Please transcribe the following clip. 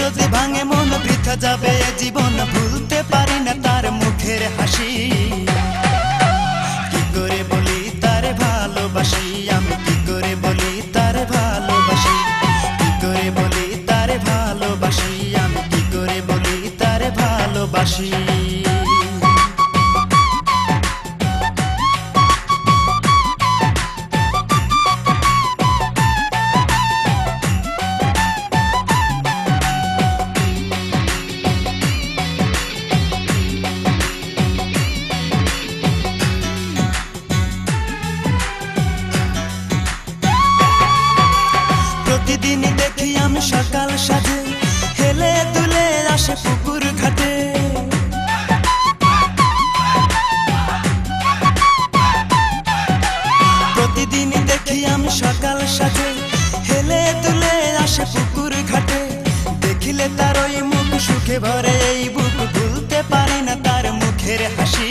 যদি ভাঙে মন বৃথা যাবে জীবন, ভুলতে পারি না তার মুখের হাসি। কি করে বলি তারে ভালোবাসি, আমি কি করে বলি তারে ভালোবাসি, কি করে বলি তারে ভালোবাসি, আমি কি করে বলি তারে ভালোবাসি। প্রতিদিনই দেখি আমি সকাল সাজে হেলে দুলে আসে পুকুর ঘাটে। প্রতিদিনই দেখি আমি সকাল সাজে হেলে দুলে আসে পুকুর ঘাটে। দেখিলে তার ওই মুখ সুখে ভরে এই বুক, ভুলতে পারি না তার মুখের হাসি।